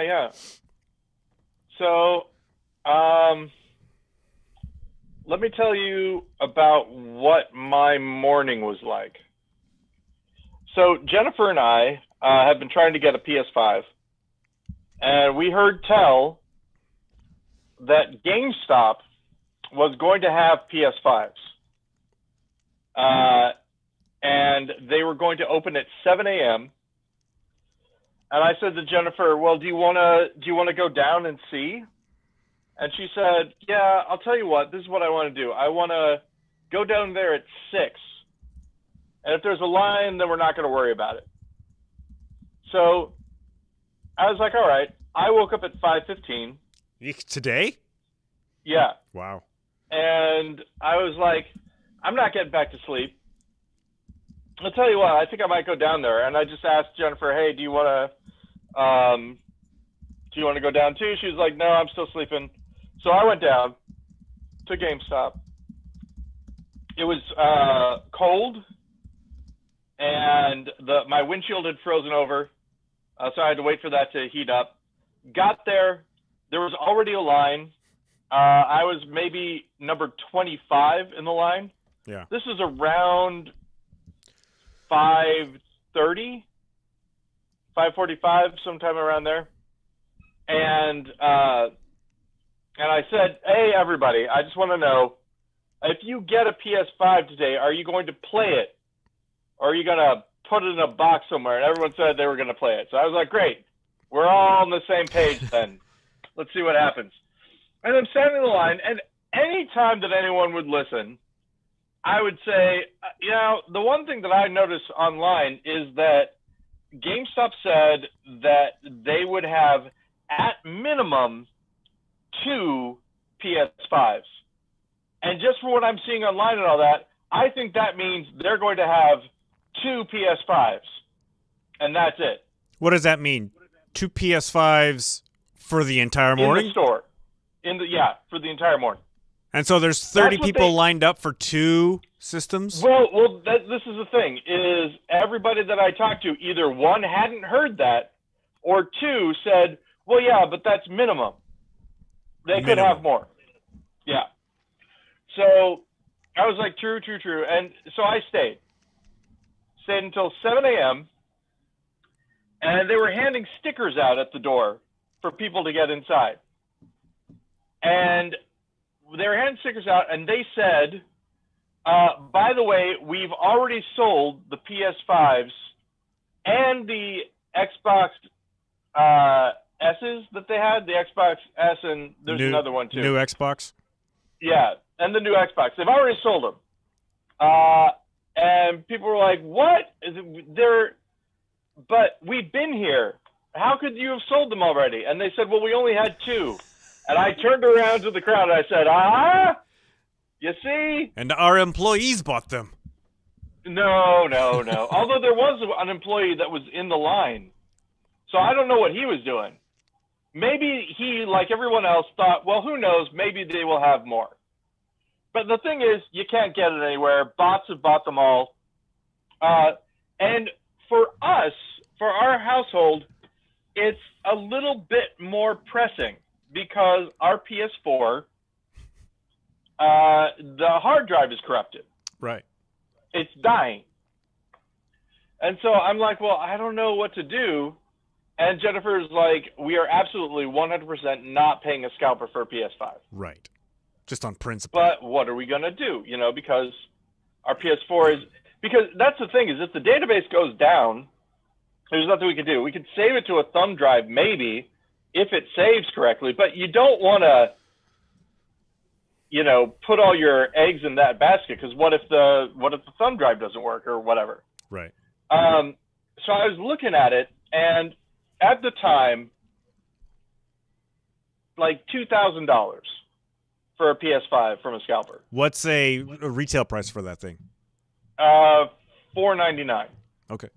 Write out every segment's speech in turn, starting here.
yeah. So, let me tell you about what my morning was like. So Jennifer and I have been trying to get a PS5, and we heard tell that GameStop was going to have PS5s, and they were going to open at 7 a.m. And I said to Jennifer, "Well, do you want to go down and see?" And she said, "Yeah, I'll tell you what. This is what I want to do. I want to go down there at 6. And if there's a line, then we're not going to worry about it." So I was like, all right. I woke up at 5:15. Today? Yeah. Wow. And I was like, I'm not getting back to sleep. I'll tell you what, I think I might go down there. And I just asked Jennifer, hey, do you want to go down too? She was like, no, I'm still sleeping. So I went down to GameStop. It was cold, and my windshield had frozen over, so I had to wait for that to heat up. Got there. There was already a line. I was maybe number 25 in the line. Yeah. This is around 5:30, 5:45, sometime around there. And I said, hey, everybody, I just want to know, if you get a PS5 today, are you going to play it? Or are you going to put it in a box somewhere? And everyone said they were going to play it. So I was like, great. We're all on the same page then. Let's see what happens. And I'm standing in the line, and any time that anyone would listen, I would say, the one thing that I noticed online is that GameStop said that they would have, at minimum, 2 PS5s. And just for what I'm seeing online and all that, I think that means they're going to have 2 PS5s. And that's it. What does that mean? 2 PS5s for the entire morning? In the store. For the entire morning. And so there's 30 people lined up for 2 systems? Well, this is the thing, is everybody that I talked to, either one, hadn't heard that, or 2, said, well, yeah, but that's minimum. They could have more. Yeah. So I was like, true. And so I stayed until 7 a.m. And they were handing stickers out at the door for people to get inside. And they were handing stickers out, and they said, by the way, we've already sold the PS5s and the Xbox S's that they had, the Xbox S, and there's another one too. New Xbox? Yeah, and the new Xbox. They've already sold them. And people were like, what? But we've been here. How could you have sold them already? And they said, well, we only had 2. And I turned around to the crowd and I said, you see? And our employees bought them. No. Although there was an employee that was in the line. So I don't know what he was doing. Maybe he, like everyone else, thought, well, who knows? Maybe they will have more. But the thing is, you can't get it anywhere. Bots have bought them all. And for us, for our household, it's a little bit more pressing because our PS4, the hard drive is corrupted. Right. It's dying. And so I'm like, well, I don't know what to do. And Jennifer's like, we are absolutely 100% not paying a scalper for a PS5. Right. Just on principle. But what are we going to do? Because our PS4 is, because that's the thing, is if the database goes down, there's nothing we can do. We could save it to a thumb drive, maybe, if it saves correctly, but you don't want to, put all your eggs in that basket, because what if the thumb drive doesn't work or whatever? Right. So I was looking at it, and at the time, like $2,000 for a PS5 from a scalper. What's a retail price for that thing? $499. Okay.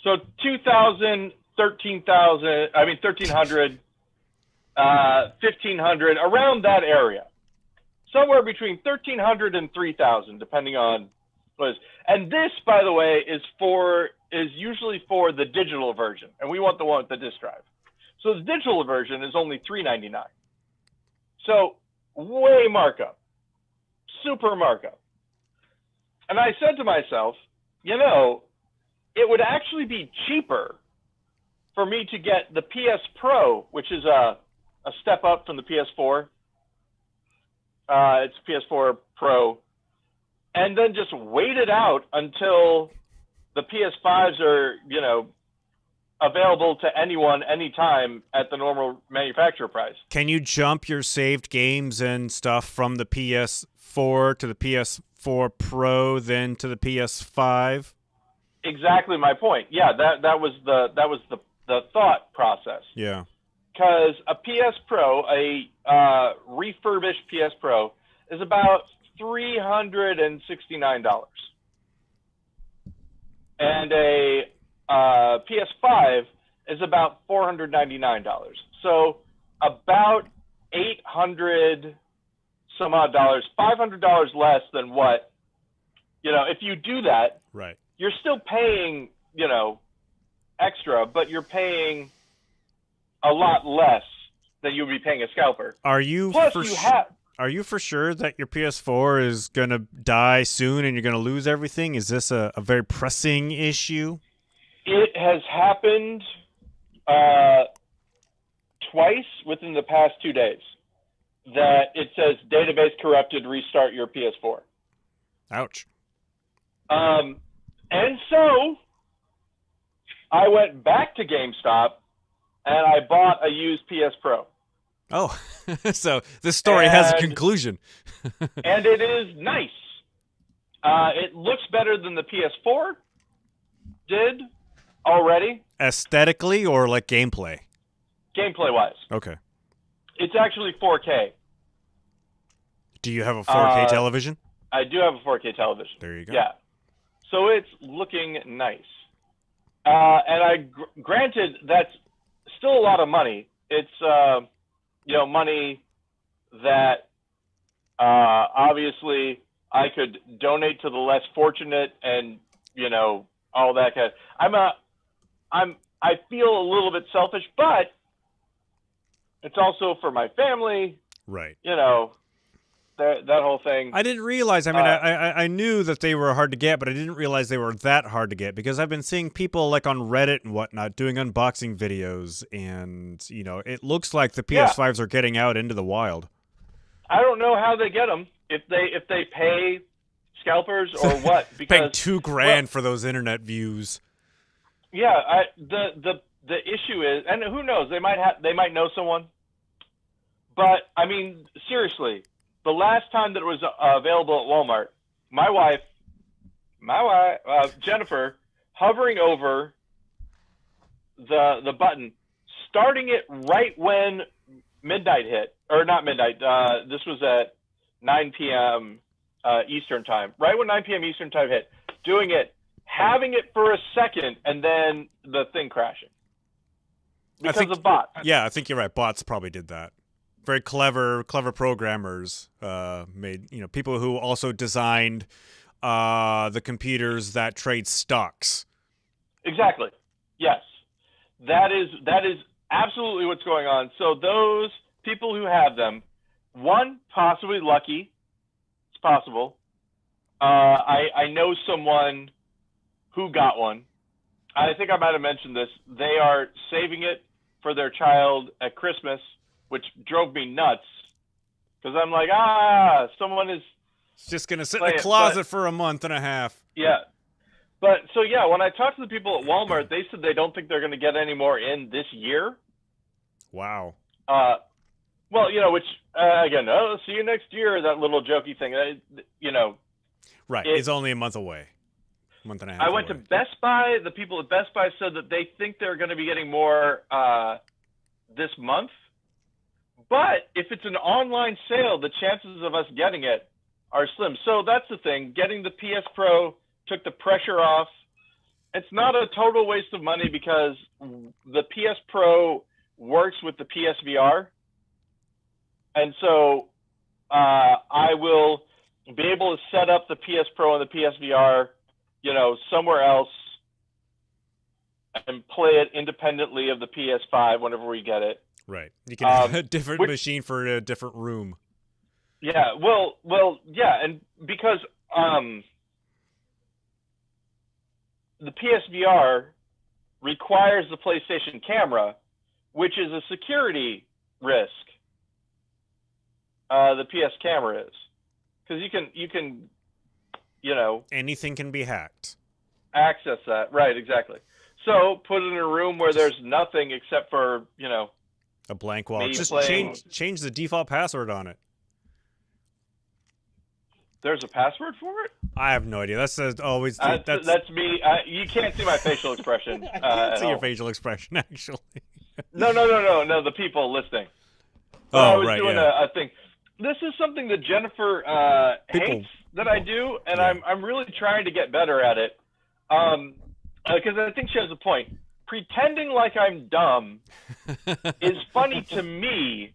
So 2,000, 13,000. I mean 1,300, 1,500, around that area. Somewhere between 1,300 and 3,000, depending on what it is. And this, by the way, is usually for the digital version, and we want the one with the disk drive. So the digital version is only $399. So way markup, super markup. And I said to myself, it would actually be cheaper for me to get the PS Pro, which is a step up from the PS4. It's PS4 Pro, and then just wait it out until the PS5s are, available to anyone, anytime at the normal manufacturer price. Can you jump your saved games and stuff from the PS4 to the PS4 Pro, then to the PS5? Exactly my point. Yeah, that was the thought process. Yeah. Because a PS Pro, a refurbished PS Pro, is about $369, and a PS5 is about $499. So about $800 some odd dollars, $500 less than what, if you do that, right, you're still paying, extra, but you're paying a lot less than you would be paying a scalper. Are you for sure that your PS4 is going to die soon and you're going to lose everything? Is this a very pressing issue? It has happened twice within the past 2 days that it says database corrupted, restart your PS4. Ouch. And so I went back to GameStop and I bought a used PS Pro. Oh, so this story has a conclusion. And it is nice. It looks better than the PS4 did already. Aesthetically or like gameplay? Gameplay-wise. Okay. It's actually 4K. Do you have a 4K television? I do have a 4K television. There you go. Yeah. So it's looking nice. And granted, that's still a lot of money. It's, money that obviously I could donate to the less fortunate and, all that kind of, I feel a little bit selfish, but it's also for my family. Right. That whole thing. I didn't realize. I mean, I knew that they were hard to get, but I didn't realize they were that hard to get because I've been seeing people like on Reddit and whatnot doing unboxing videos, and it looks like the PS5s are getting out into the wild. I don't know how they get them. If they pay scalpers or what? Because paying $2,000 for those internet views. Yeah, the issue is, and who knows? They might know someone. But I mean, seriously. The last time that it was available at Walmart, my wife, Jennifer, hovering over the button, starting it right when midnight hit, or not midnight. This was at 9 p.m. Eastern time. Right when 9 p.m. Eastern time hit, doing it, having it for a second, and then the thing crashing because of bots. Yeah, I think you're right. Bots probably did that. Very clever programmers made, people who also designed the computers that trade stocks. Exactly. Yes. That is absolutely what's going on. So those people who have them, one, possibly lucky. It's possible. I know someone who got one. I think I might have mentioned this. They are saving it for their child at Christmas, which drove me nuts because I'm like, someone is just going to sit in the closet for a month and a half. Yeah. But so, yeah, when I talked to the people at Walmart, they said they don't think they're going to get any more in this year. Wow. Well, which, again, see you next year, that little jokey thing, Right. It's only a month away. Month and a half I went to Best Buy. The people at Best Buy said that they think they're going to be getting more this month. But if it's an online sale, the chances of us getting it are slim. So that's the thing. Getting the PS Pro took the pressure off. It's not a total waste of money because the PS Pro works with the PSVR. And so I will be able to set up the PS Pro and the PSVR, somewhere else and play it independently of the PS5 whenever we get it. Right. You can have a different which, machine for a different room. Yeah. Well, yeah, and because the PSVR requires the PlayStation camera, which is a security risk. The PS camera is, because you can, anything can be hacked. Access that. Right, exactly. So put it in a room where there's nothing except for, a blank wall. Just change the default password on it. There's a password for it? I have no idea. That's always that's me. You can't see my facial expression. I can't see your facial expression, actually. No. The people listening. But I was doing a thing. This is something that Jennifer hates that I do, and I'm really trying to get better at it. Because I think she has a point. Pretending like I'm dumb is funny to me,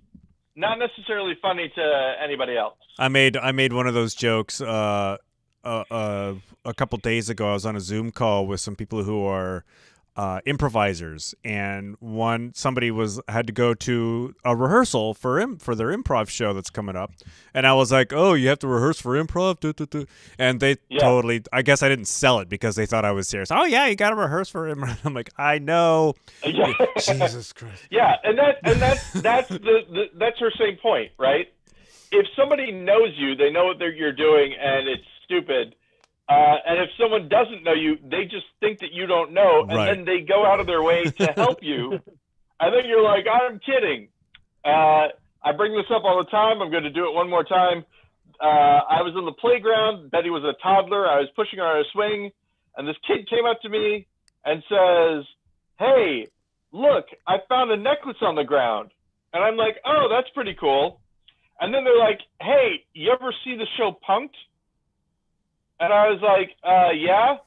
not necessarily funny to anybody else. I made one of those jokes a couple days ago. I was on a Zoom call with some people who are improvisers, and somebody had to go to a rehearsal for their improv show that's coming up, and I was like, "Oh, you have to rehearse for improv," and they totally. I guess I didn't sell it because they thought I was serious. Oh yeah, you got to rehearse for improv. I'm like, I know. Yeah. Jesus Christ. Yeah, and that's her same point, right? If somebody knows you, they know what you're doing, and it's stupid. And if someone doesn't know you, they just think that you don't know, and then they go out of their way to help you. And then you're like, I'm kidding. I bring this up all the time. I'm going to do it one more time. I was in the playground. Betty was a toddler. I was pushing her on a swing, and this kid came up to me and says, "Hey, look, I found a necklace on the ground." And I'm like, "Oh, that's pretty cool." And then they're like, "Hey, you ever see the show Punk'd?" And I was like, yeah.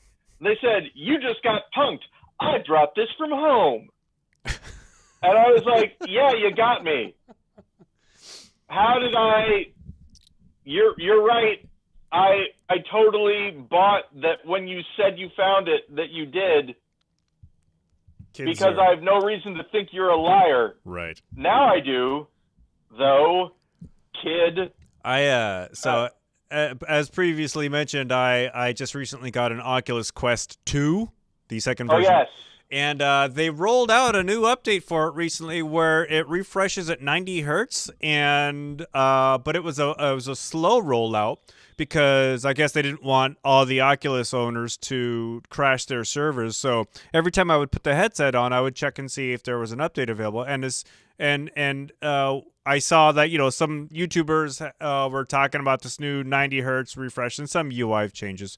They said, "You just got punked. I brought this from home." And I was like, yeah, you got me. How did you're right. I totally bought that when you said you found it, that you did. Because I have no reason to think you're a liar. Right. Now I do, though, kid. As previously mentioned, I just recently got an Oculus Quest 2, the second version. Oh, yes. And they rolled out a new update for it recently where it refreshes at 90 hertz, but it was a slow rollout because I guess they didn't want all the Oculus owners to crash their servers. So every time I would put the headset on, I would check and see if there was an update available. I saw that, some YouTubers were talking about this new 90 hertz refresh and some UI changes.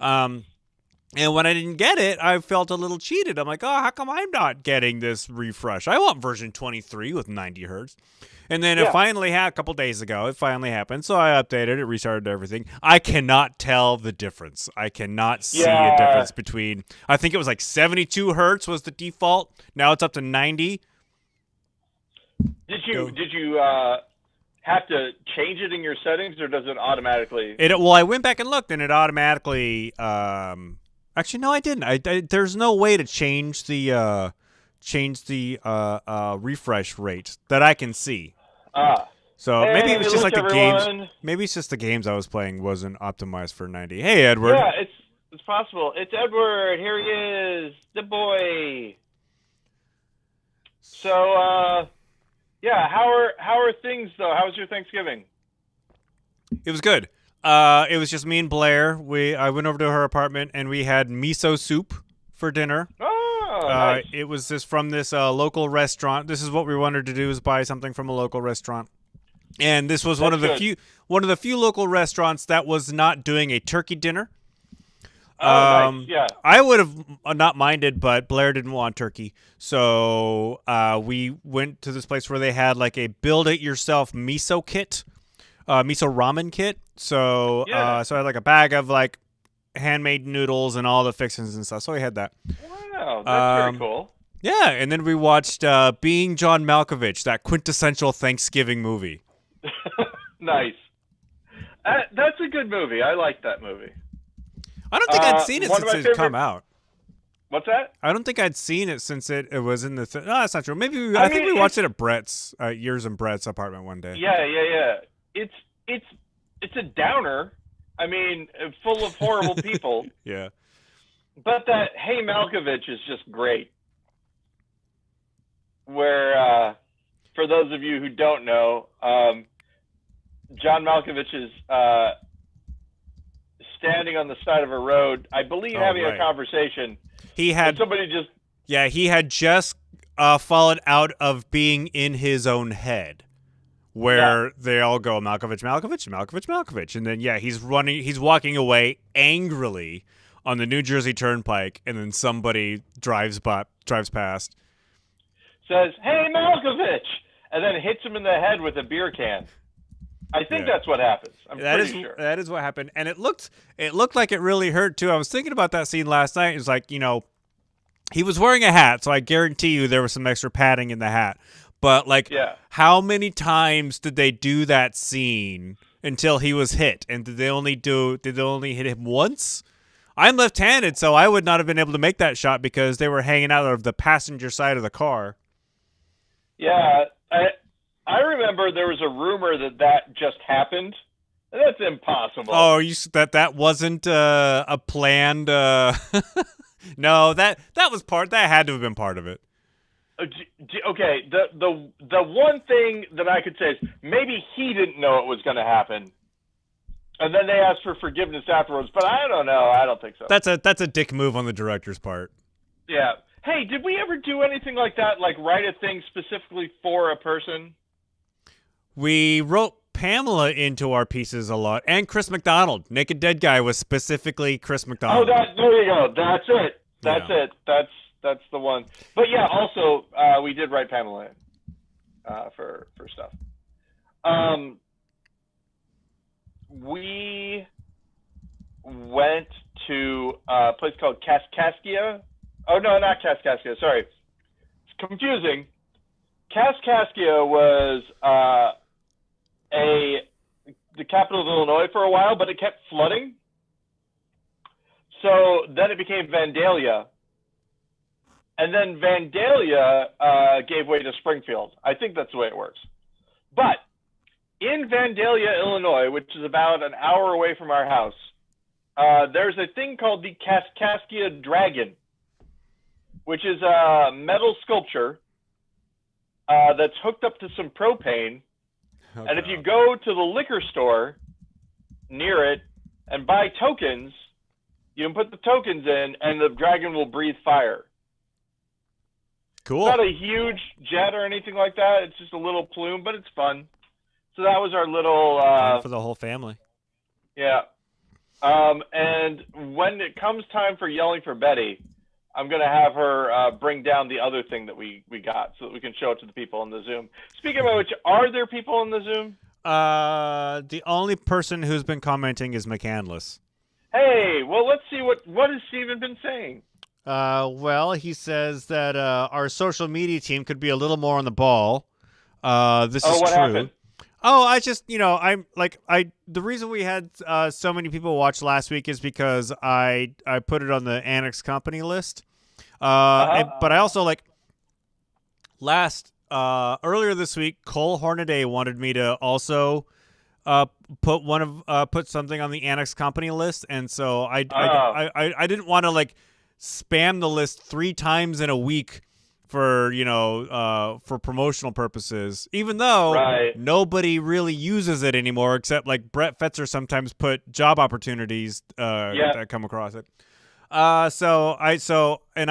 And when I didn't get it, I felt a little cheated. I'm like, oh, how come I'm not getting this refresh? I want version 23 with 90 hertz. And then it finally happened a couple days ago. It finally happened. So I updated it, restarted everything. I cannot tell the difference. I cannot see a difference between, I think it was like 72 hertz was the default. Now it's up to 90. Did you have to change it in your settings, or does it automatically? Well, I went back and looked, and it automatically. Actually, no, I didn't. There's no way to change the refresh rate that I can see. So maybe it was just like the games. Maybe it's just the games I was playing wasn't optimized for 90. Hey, Edward. Yeah, it's possible. It's Edward. Here he is, the boy. So. Yeah, how are things though? How was your Thanksgiving? It was good. It was just me and Blair. I went over to her apartment and we had miso soup for dinner. Oh, nice. It was from this local restaurant. This is what we wanted to do, is buy something from a local restaurant. And this was one of the few local restaurants that was not doing a turkey dinner. Nice. Yeah. I would have not minded, but Blair didn't want turkey. So we went to this place where they had like a build-it-yourself miso kit, miso ramen kit. So so I had like a bag of like handmade noodles and all the fixings and stuff. So we had that. Wow, that's very cool. Yeah, and then we watched Being John Malkovich, that quintessential Thanksgiving movie. Nice. That's a good movie. I like that movie. I don't think I'd seen it since it had come out. What's that? I don't think I'd seen it since it was in the. No, that's not true. Maybe I think mean, we watched it at Brett's, yours and Brett's apartment one day. Yeah. It's a downer. I mean, full of horrible people. Yeah. But that Hey Malkovich is just great. Where, for those of you who don't know, John Malkovich is standing on the side of a road, I believe, having a conversation. He had somebody just. Yeah, he had just fallen out of being in his own head, where they all go Malkovich, Malkovich, Malkovich, Malkovich, and then he's walking away angrily on the New Jersey Turnpike, and then somebody drives past, says, "Hey Malkovich," and then hits him in the head with a beer can. I think that's what happens. I'm pretty sure. That is what happened, and it looked like it really hurt too. I was thinking about that scene last night. It was like, he was wearing a hat, so I guarantee you there was some extra padding in the hat. But how many times did they do that scene until he was hit? And did they only hit him once? I'm left-handed, so I would not have been able to make that shot because they were hanging out of the passenger side of the car. Yeah, I remember there was a rumor that just happened. That's impossible. Oh, that wasn't a planned. No, that had to have been part of it. Okay, the one thing that I could say is maybe he didn't know it was going to happen, and then they asked for forgiveness afterwards. But I don't know. I don't think so. That's a dick move on the director's part. Yeah. Hey, did we ever do anything like that? Like write a thing specifically for a person? We wrote Pamela into our pieces a lot, and Chris McDonald. Naked Dead Guy was specifically Chris McDonald. Oh, there you go. That's it. It. That's the one. But yeah, also we did write Pamela in for stuff. We went to a place called Kaskaskia. Oh no, not Kaskaskia. Sorry, it's confusing. Kaskaskia was the capital of Illinois for a while, but it kept flooding. So then it became Vandalia. And then Vandalia gave way to Springfield. I think that's the way it works. But in Vandalia, Illinois, which is about an hour away from our house, there's a thing called the Kaskaskia Dragon, which is a metal sculpture that's hooked up to some propane. Oh, and if you go to the liquor store near it and buy tokens, you can put the tokens in, and the dragon will breathe fire. Cool. It's not a huge jet or anything like that. It's just a little plume, but it's fun. So that was our little... fun for the whole family. Yeah. And when it comes time for yelling for Betty, I'm going to have her bring down the other thing that we got so that we can show it to the people in the Zoom. Speaking of which, are there people in the Zoom? The only person who's been commenting is McCandless. Hey, well, let's see what has Steven been saying. Well, he says that our social media team could be a little more on the ball. This is what true. Happened? Oh, I just, the reason we had so many people watch last week is because I put it on the Annex Company list. But I also earlier this week, Cole Hornaday wanted me to also put something on the Annex Company list, and so I didn't want to spam the list 3 times in a week for for promotional purposes, even though nobody really uses it anymore except Brett Fetzer sometimes put job opportunities that come across it. I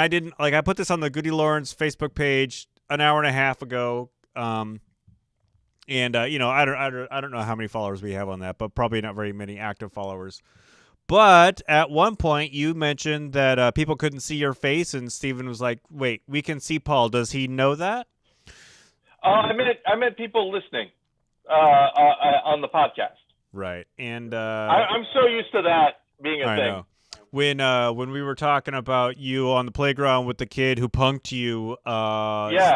didn't I put this on the GudeLaurance Facebook page an hour and a half ago. I don't know how many followers we have on that, but probably not very many active followers. But at one point, you mentioned that people couldn't see your face, and Steven was like, "Wait, we can see Paul. Does he know that?" I meant people listening on the podcast. Right, and I'm so used to that being a thing. Know. When we were talking about you on the playground with the kid who punked you,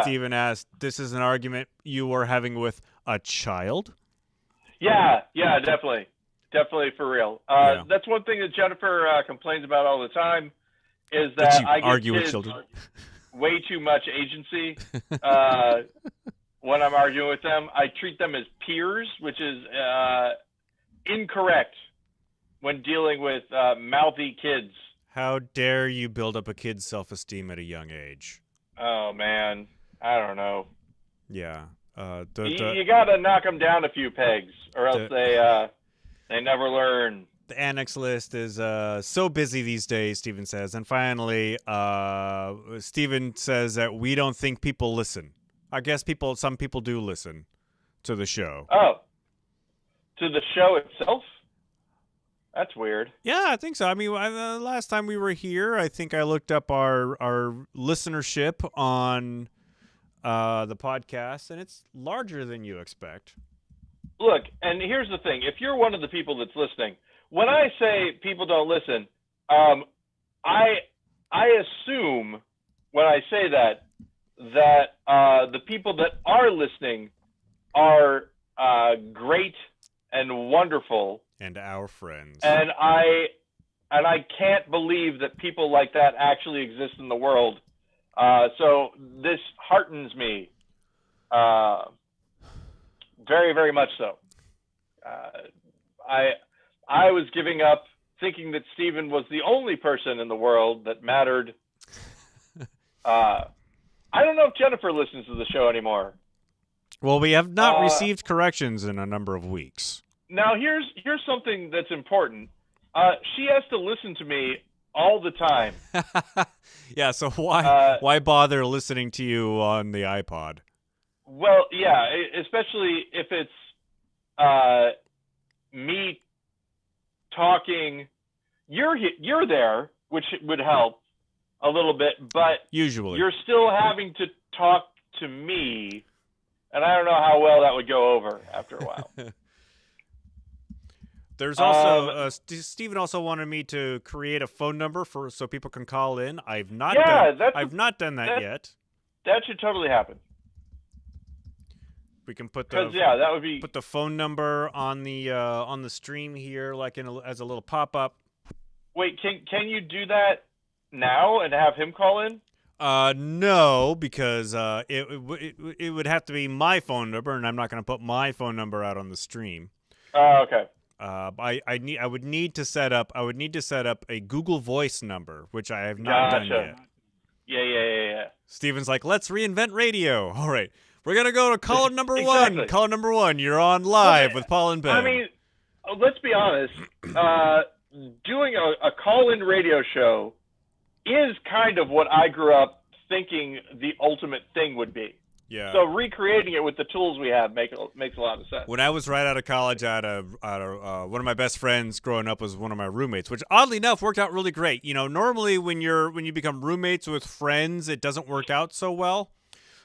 Steven asked, "This is an argument you were having with a child?" Yeah, definitely. Definitely for real. That's one thing that Jennifer complains about all the time is that you I give argue with kids children? way too much agency when I'm arguing with them. I treat them as peers, which is incorrect when dealing with mouthy kids. How dare you build up a kid's self-esteem at a young age? Oh man, I don't know. Yeah. You got to knock them down a few pegs, or else they never learn. The annex list is so busy these days, Steven says. And finally, Steven says that we don't think people listen. I guess some people do listen to the show. Oh, to the show itself? That's weird. Yeah, I think so. I mean, last time we were here, I think I looked up our listenership on the podcast, and it's larger than you expect. Look, and here's the thing. If you're one of the people that's listening, when I say people don't listen, I assume when I say that the people that are listening are great and wonderful, and our friends. And I can't believe that people like that actually exist in the world. So this heartens me, very, very much so. I was giving up thinking that Steven was the only person in the world that mattered. I don't know if Jennifer listens to the show anymore. Well, we have not received corrections in a number of weeks. Now, here's something that's important. She has to listen to me all the time. Yeah, so why bother listening to you on the iPod? Well, yeah, especially if it's me talking. You're there, which would help a little bit, but usually you're still having to talk to me, and I don't know how well that would go over after a while. There's also Steven also wanted me to create a phone number so people can call in. I've not done that yet. That should totally happen. We can put that would be put the phone number on the stream here, like as a little pop up. Wait, can you do that now and have him call in? No, because it would have to be my phone number, and I'm not going to put my phone number out on the stream. Oh, okay. I would need to set up a Google Voice number, which I have not done yet. Yeah. Steven's like, let's reinvent radio. All right, we're gonna go to caller number one. Caller number one, you're on live with Paul and Ben. I mean, let's be honest. Doing a call-in radio show is kind of what I grew up thinking the ultimate thing would be. Yeah. So recreating it with the tools we have makes a lot of sense. When I was right out of college, one of my best friends growing up was one of my roommates, which oddly enough worked out really great. You know, normally when you become roommates with friends, it doesn't work out so well.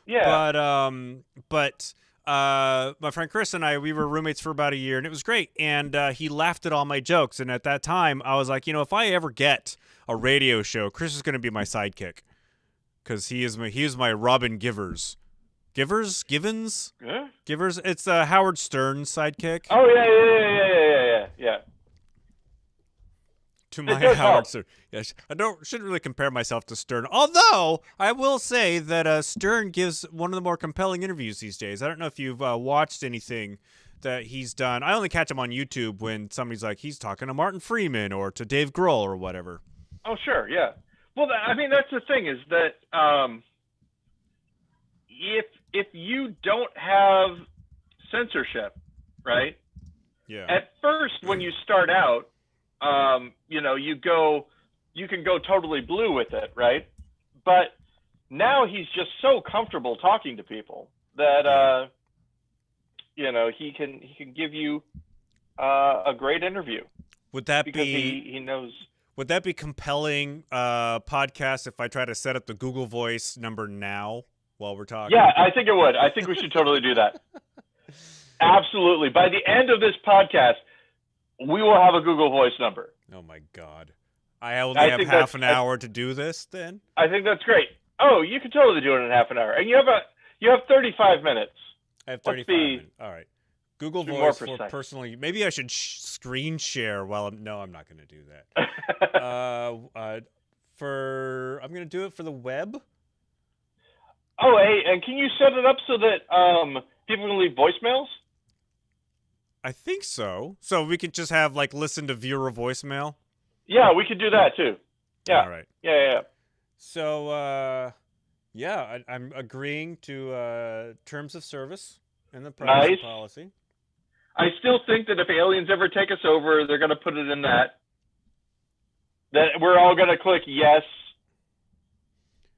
Yeah. But my friend Chris and we were roommates for about a year, and it was great. And he laughed at all my jokes. And at that time, I was like, if I ever get a radio show, Chris is going to be my sidekick, because he is my Robin Givers. Givens? Yeah. Givers? It's Howard Stern's sidekick. Oh, yeah. To my Howard Stern. Yes, I shouldn't really compare myself to Stern. Although, I will say that Stern gives one of the more compelling interviews these days. I don't know if you've watched anything that he's done. I only catch him on YouTube when somebody's like, he's talking to Martin Freeman or to Dave Grohl or whatever. Oh, sure, yeah. Well, I mean, that's the thing is that if you don't have censorship, right? Yeah. At first, when you start out, you can go totally blue with it, right? But now he's just so comfortable talking to people that he can give you a great interview. Would that because he knows? Would that be compelling podcast if I try to set up the Google Voice number now while we're talking? Yeah, I think it would. I think we should totally do that. Absolutely. By the end of this podcast, we will have a Google Voice number. Oh my God. I only have half an hour to do this then? I think that's great. Oh, you can totally do it in half an hour. And you have 35 minutes. I have 35 minutes. All right. Google Voice for personally. Maybe I should screen share while I'm not going to do that. I'm gonna do it for the web. Oh, hey, and can you set it up so that people can leave voicemails? I think so. So we could just have like listen to viewer voicemail. Yeah, we could do that too. Yeah, All right. yeah. So yeah, I'm agreeing to terms of service and the privacy Nice. policy. I still think that if aliens ever take us over, they're going to put it in that we're all going to click yes.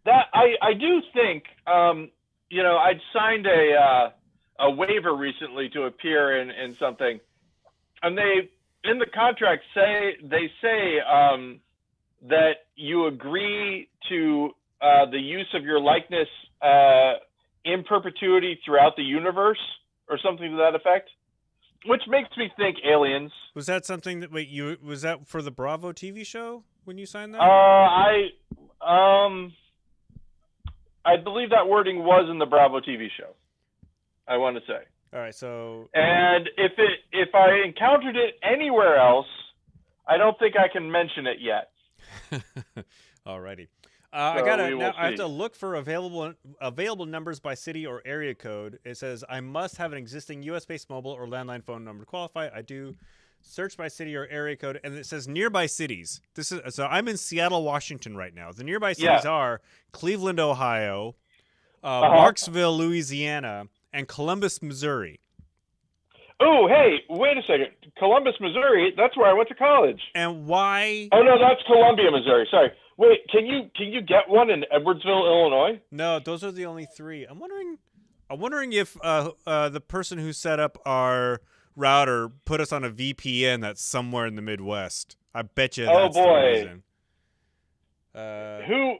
That I do think, I'd signed a waiver recently to appear in something, and they in the contract say that you agree to the use of your likeness in perpetuity throughout the universe, or something to that effect, which makes me think aliens. Was that something that was that for the Bravo TV show when you signed that? I believe that wording was in the Bravo TV show, I want to say. All right, so and if I encountered it anywhere else, I don't think I can mention it yet. Alrighty. I have to look for available numbers by city or area code. It says I must have an existing US-based mobile or landline phone number to qualify. I do search by city or area code, and it says nearby cities. So I'm in Seattle, Washington right now. The nearby cities are Cleveland, Ohio, Marksville, Louisiana, and Columbus, Missouri. Oh, hey, wait a second. Columbus, Missouri, that's where I went to college. And why? Oh, no, that's Columbia, Missouri. Sorry. Wait, can you get one in Edwardsville, Illinois? No, those are the only three. I'm wondering if the person who set up our router put us on a VPN that's somewhere in the Midwest. I bet you that's the reason.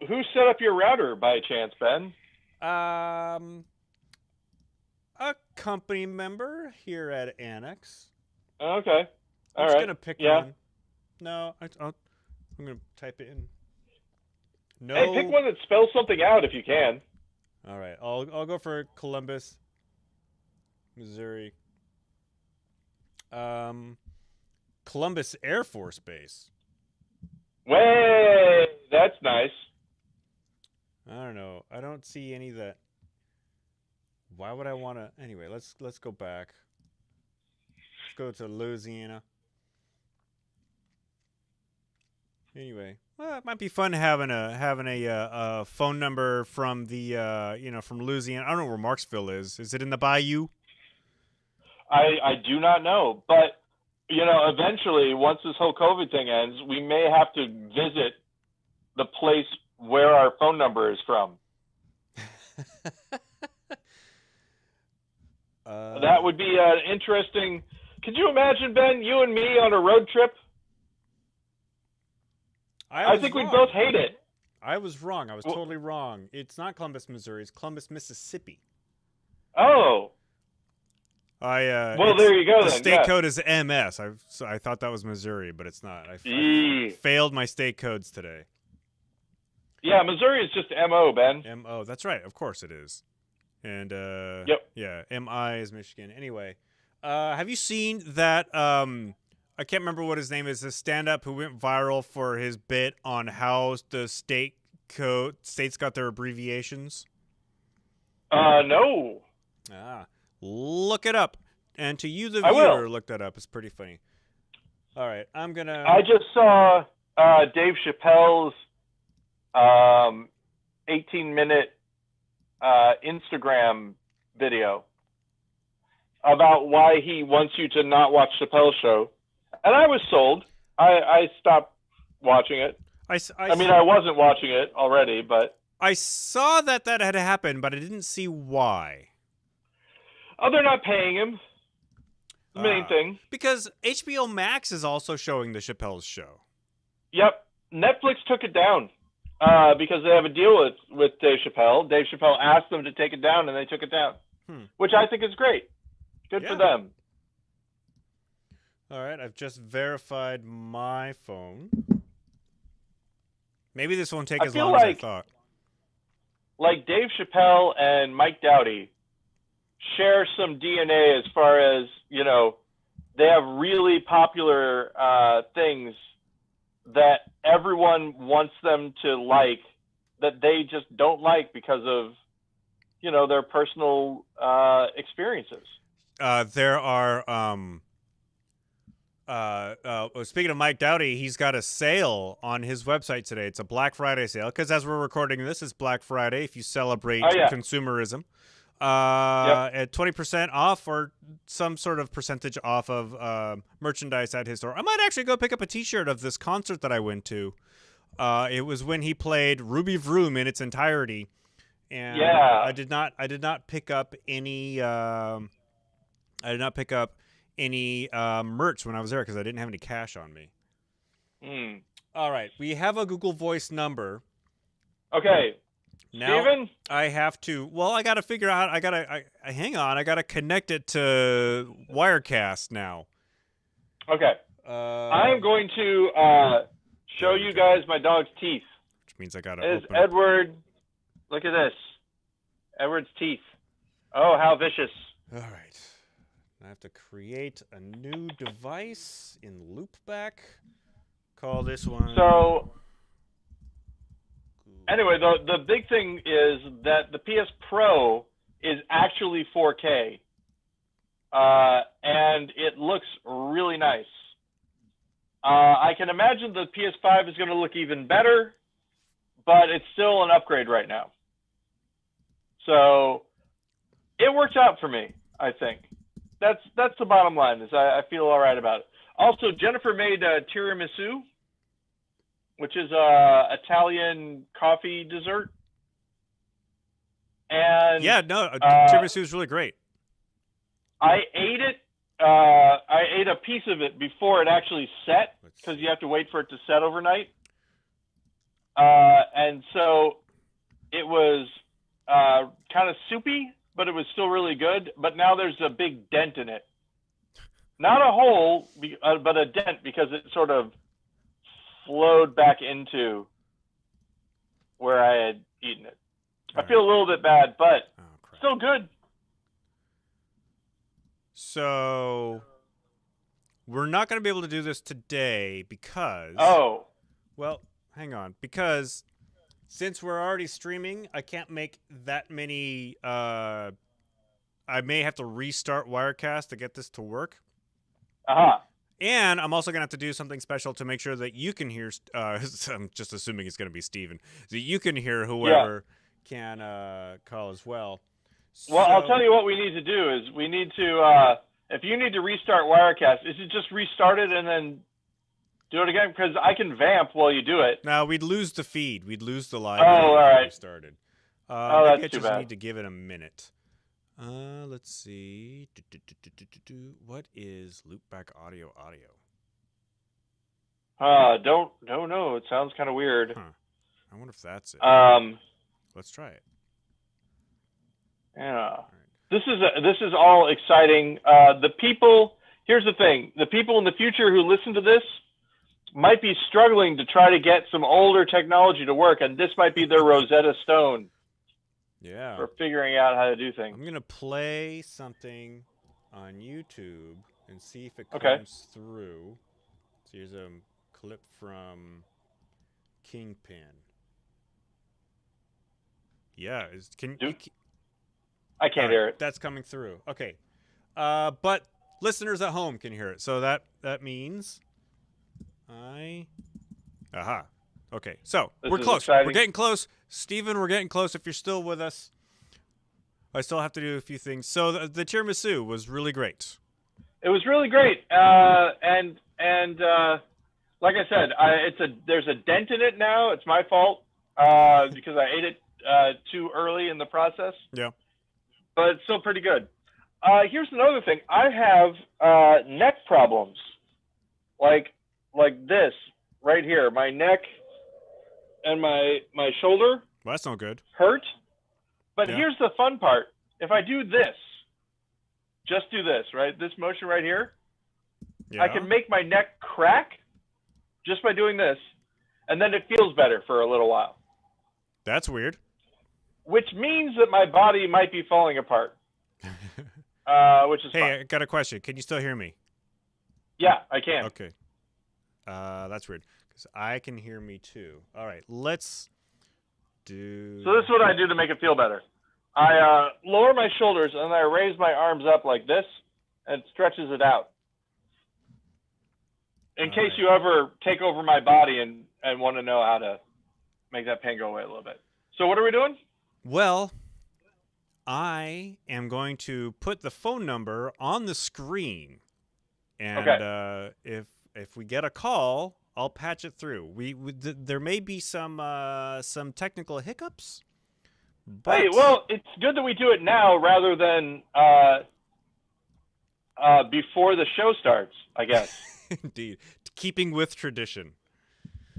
Who set up your router by chance, Ben? A company member here at Annex. Okay. I'm just gonna pick one. No, I'm gonna type it in. No. Hey, pick one that spells something out if you can. All right, I'll go for Columbus, Missouri. Columbus Air Force Base. Way, that's nice. I don't know. I don't see any that. Why would I want to? Anyway, let's go back. Let's go to Louisiana. Anyway, well, it might be fun having a phone number from the from Louisiana. I don't know where Marksville is. Is it in the bayou? I do not know, but eventually, once this whole COVID thing ends, we may have to visit the place where our phone number is from. That would be an interesting. Could you imagine, Ben, you and me on a road trip? I think we'd both hate it. I was wrong. I was totally wrong. It's not Columbus, Missouri. It's Columbus, Mississippi. Oh. Well, there you go. The state code is MS. I thought that was Missouri, but it's not. I failed my state codes today. Yeah, Missouri is just MO, Ben. MO. That's right. Of course it is. And yep. Yeah, MI is Michigan. Anyway, have you seen that? I can't remember what his name is. A stand-up who went viral for his bit on how the states got their abbreviations. No. Look it up, and to you, the viewer, look that up. It's pretty funny. All right, I'm gonna. I just saw Dave Chappelle's 18-minute Instagram video about why he wants you to not watch Chappelle's show, and I was sold. I stopped watching it. I mean, I wasn't watching it already, but I saw that had happened, but I didn't see why. Oh, they're not paying him. The main thing. Because HBO Max is also showing the Chappelle's show. Yep. Netflix took it down because they have a deal with Dave Chappelle. Dave Chappelle asked them to take it down, and they took it down, which I think is great. Good for them. All right. I've just verified my phone. Maybe this won't take as long as I thought. Like Dave Chappelle and Mike Dowdy share some DNA as far as, they have really popular things that everyone wants them to like, that they just don't like because of, their personal experiences. There are speaking of Mike Doughty, he's got a sale on his website today. It's a Black Friday sale because as we're recording this, it's Black Friday. If you celebrate consumerism, at 20% off or some sort of percentage off of merchandise at his store. I might actually go pick up a T-shirt of this concert that I went to. It was when he played Ruby Vroom in its entirety, and I did not pick up any. I did not pick up any merch when I was there because I didn't have any cash on me. All right, we have a Google Voice number. Okay. Now Steven? I have to. Well, I got to figure out. Hang on. I got to connect it to Wirecast now. Okay. I'm going to show you guys my dog's teeth. Which means I got to open it. Edward. Look at this. Edward's teeth. Oh, how vicious. All right. I have to create a new device in Loopback. Call this one. So, anyway, the big thing is that the PS Pro is actually 4K. And it looks really nice. I can imagine the PS5 is going to look even better, but it's still an upgrade right now. So, it worked out for me, I think. That's the bottom line. Is I feel all right about it. Also, Jennifer made tiramisu, which is Italian coffee dessert. And tiramisu is really great. I ate it. I ate a piece of it before it actually set because you have to wait for it to set overnight. And so it was kind of soupy, but it was still really good. But now there's a big dent in it. Not a hole, but a dent because it sort of flowed back into where I had eaten it. I feel a little bit bad, but still good. So we're not going to be able to do this today because... Well, hang on. Because since we're already streaming, I can't make that many... I may have to restart Wirecast to get this to work. And I'm also going to have to do something special to make sure that you can hear... I'm just assuming it's going to be Steven. So you can hear whoever can call as well. Well, I'll tell you what we need to do is we need to... if you need to restart Wirecast, is it just restart it and then do it again? Because I can vamp while you do it. No, we'd lose the feed. We'd lose the live. Oh, all right. Started. That's maybe I too just bad. need to give it a minute. Let's see. What is loopback audio? Don't know. It sounds kind of weird. Huh. I wonder if that's it. Let's try it. Yeah. Right. This is all exciting. Here's the thing. The people in the future who listen to this might be struggling to try to get some older technology to work, and this might be their Rosetta Stone. Yeah. For figuring out how to do things. I'm going to play something on YouTube and see if it comes through. So here's a clip from Kingpin. Yeah. I can't hear it. That's coming through. Okay. But listeners at home can hear it. So that means Aha. Okay. So we're close. Exciting. We're getting close. Steven, we're getting close. If you're still with us, I still have to do a few things. So the tiramisu was really great. It was really great. And like I said, there's a dent in it now. It's my fault because I ate it too early in the process. Yeah. But it's still pretty good. Here's another thing. I have neck problems, like this right here. My neck and my shoulder. Well, that's not good. Hurt. But here's the fun part. If I do this, just do this, right? This motion right here, I can make my neck crack just by doing this, and then it feels better for a little while. That's weird. Which means that my body might be falling apart, which is fine. I got a question. Can you still hear me? Yeah, I can. Okay. That's weird. Because I can hear me too. All right, let's do... So this is what I do to make it feel better. I lower my shoulders and I raise my arms up like this, and it stretches it out. In case you ever take over my body and want to know how to make that pain go away a little bit. So what are we doing? Well, I am going to put the phone number on the screen, and if we get a call, I'll patch it through. There may be some technical hiccups. But... Hey, well, it's good that we do it now rather than before the show starts, I guess. Indeed, keeping with tradition.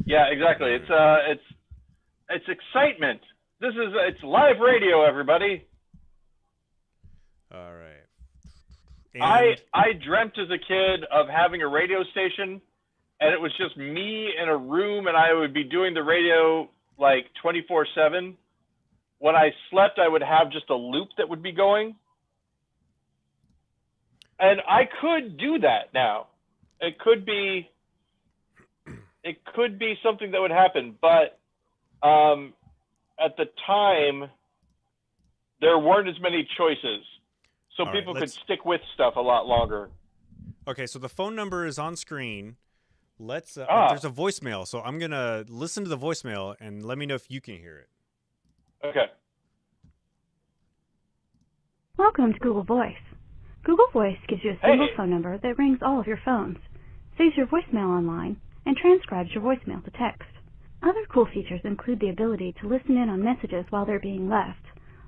Yeah, exactly. It's excitement. It's live radio, everybody. All right. And... I dreamt as a kid of having a radio station, and it was just me in a room, and I would be doing the radio like 24/7. When I slept, I would have just a loop that would be going, and I could do that now. It could be something that would happen, but at the time, there weren't as many choices, so All people right, could stick with stuff a lot longer. Okay, so the phone number is on screen. Let's. There's a voicemail, so I'm gonna listen to the voicemail and let me know if you can hear it. Okay. Welcome to Google Voice. Google Voice gives you a single phone number that rings all of your phones, saves your voicemail online, and transcribes your voicemail to text. Other cool features include the ability to listen in on messages while they're being left,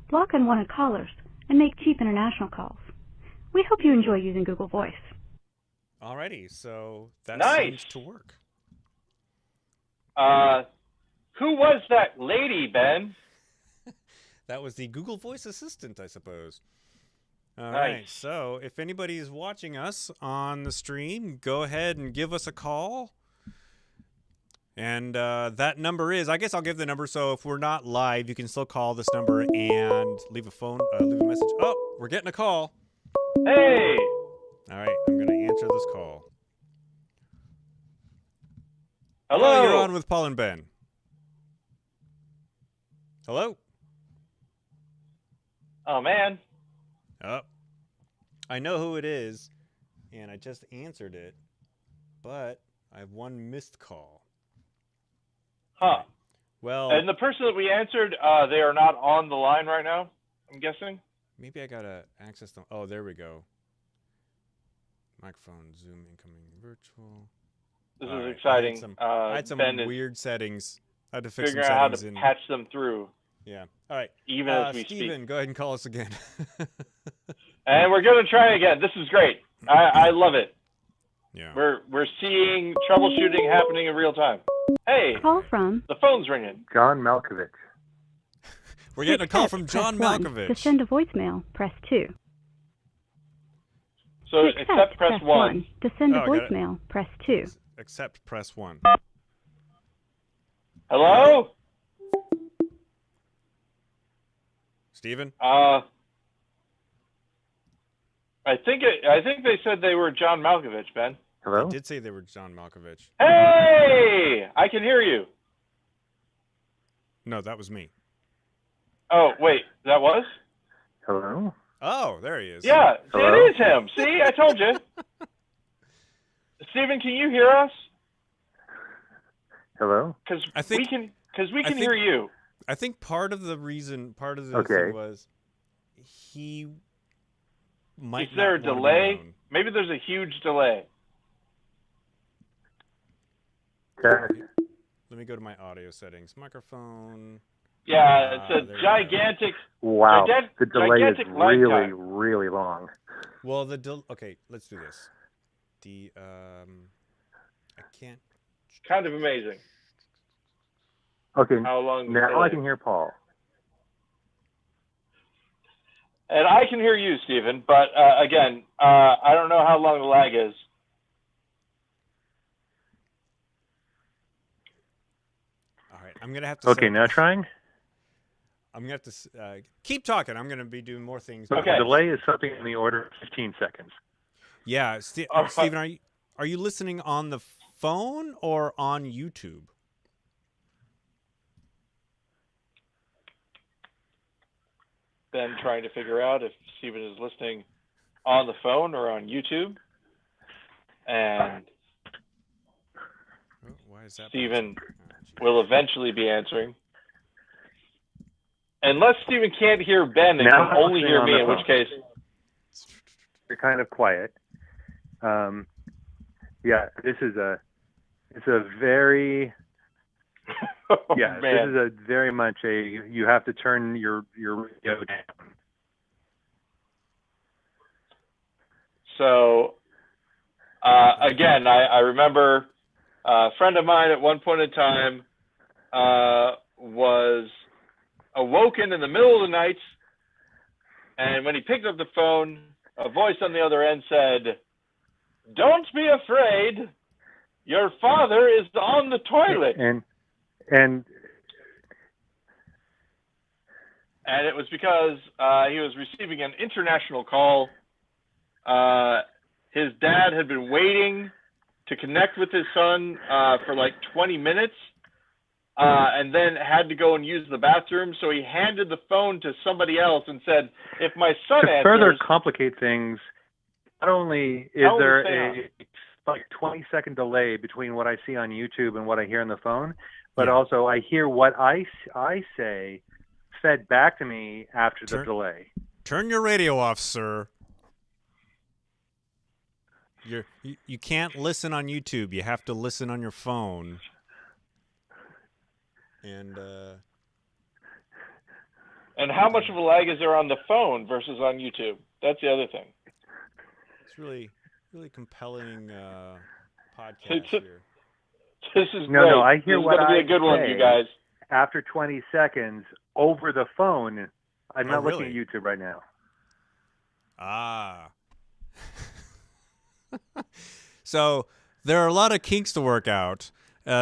block unwanted callers, and make cheap international calls. We hope you enjoy using Google Voice. Alrighty, so that seems to work. Who was that lady, Ben? That was the Google Voice Assistant, I suppose. All Nice. right, so if anybody is watching us on the stream, go ahead and give us a call. And that number is, I guess I'll give the number, so if we're not live, you can still call this number and leave a message. Oh, we're getting a call. Hey! All right, I'm going to answer this call. Hello? You're on with Paul and Ben. Hello? Oh, man. Oh, I know who it is, and I just answered it, but I have one missed call. Huh. Well, And the person that we answered, they are not on the line right now, I'm guessing? maybe I got to access them. Oh, there we go. Microphone, Zoom, incoming, virtual. This All is right, exciting. I had some Ben weird settings. I had to fix some figuring out how settings. to patch them through, Yeah. All right. even as we Steven, speak. go ahead and call us again. And we're going to try again. This is great. I love it. Yeah. We're seeing troubleshooting happening in real time. Hey, Call from the phone's ringing. John Malkovich. We're getting a call from accept, John press 1. Malkovich. To send a voicemail, press 2. So To accept, press 1. To send a Oh, I got it. voicemail, press 2. Accept, press 1. Hello? Steven? I think they said they were John Malkovich, Ben. Hello? They did say they were John Malkovich. Hey! I can hear you. No, that was me. Oh, wait. That was? Hello? Oh, there he is. Yeah. See, Hello? it is him. See, I told you. Steven, can you hear us? Hello? Because I think- we can I think- hear you. I think part of the thing Okay. was he might Is there a not wanna be delay? known. Maybe there's a huge delay. Test. Let me go to my audio settings. Microphone. Yeah, it's there a you go. gigantic. Wow. The delay is gigantic lag really, time. really long. Well, okay, let's do this. I can't. Kind of amazing Okay, how long the now delay. I can hear Paul. And I can hear you, Steven, but again, I don't know how long the lag is. All right, I'm gonna have to. Okay, now trying? I'm gonna have to keep talking. I'm gonna be doing more things. Okay. The delay is something in the order of 15 seconds. Yeah, Oh, Steven, are you listening on the phone or on YouTube? Ben trying to figure out if Stephen is listening on the phone or on YouTube. And why is that Stephen will eventually be answering. Unless Stephen can't hear Ben and can only hear me, in which case... You're kind of quiet. Yeah, it's a very... Yeah, this is a very much you have to turn your radio down. So, again, I remember a friend of mine at one point in time was awoken in the middle of the night, and when he picked up the phone, a voice on the other end said, "Don't be afraid. Your father is on the toilet." And it was because he was receiving an international call. His dad had been waiting to connect with his son for like 20 minutes and then had to go and use the bathroom. So he handed the phone to somebody else and said, if my son answers... To further complicate things, not only is there a like 20-second delay between what I see on YouTube and what I hear on the phone, but also I hear what I say fed back to me after the delay. Turn your radio off, sir. You can't listen on YouTube. You have to listen on your phone. And how much of a lag is there on the phone versus on YouTube? That's the other thing. It's really compelling podcast here. This is great. No, I hear what I say. This is going to be a good one, you guys. After 20 seconds over the phone. I'm not really? looking at YouTube right now. Ah. So there are a lot of kinks to work out.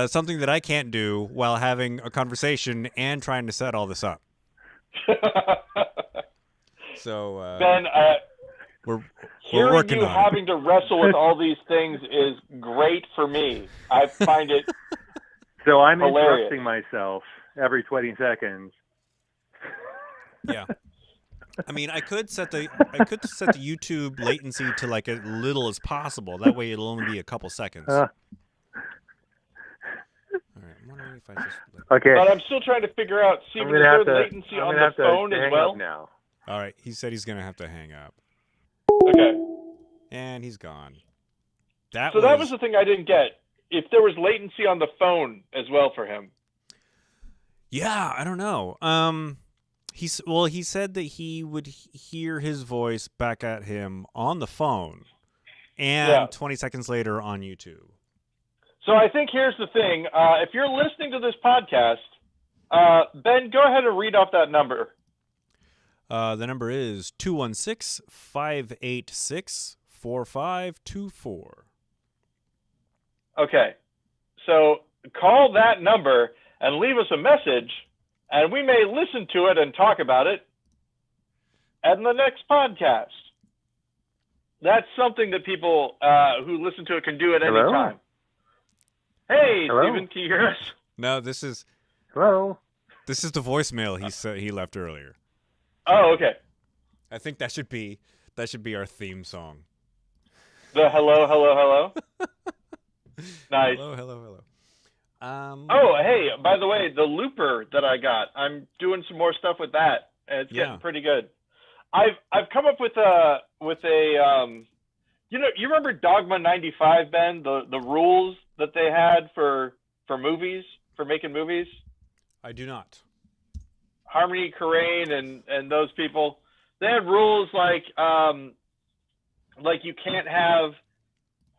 Something that I can't do while having a conversation and trying to set all this up. So Ben, we're hearing working you on having to wrestle with all these things is great for me. I find it So I'm hilarious. interrupting myself every 20 seconds. Yeah. I mean, I could set the YouTube latency to like as little as possible. That way, it'll only be a couple seconds. All right, I'm wondering if I just. Okay. But I'm still trying to figure out. See, is there latency on the phone as well? Now. All right, he said he's gonna have to hang up. Okay. And he's gone. That was the thing I didn't get. If there was latency on the phone as well for him. Yeah, I don't know. He said that he would hear his voice back at him on the phone and 20 seconds later on YouTube. So I think here's the thing. If you're listening to this podcast, Ben, go ahead and read off that number. The number is 216-586-4524. Okay. So call that number and leave us a message, and we may listen to it and talk about it in the next podcast. That's something that people who listen to it can do at any time. Hey, Stephen, can you hear us? No, this is... Hello? This is the voicemail he left earlier. Oh, okay. I think that should be our theme song. The hello. Nice. Hello. Oh, hey, by the way, the looper that I got, I'm doing some more stuff with that. And it's getting pretty good. I've come up with a you remember Dogma 95, Ben, the rules that they had for movies, for making movies? I do not. Harmony Korine and those people, they had rules like you can't have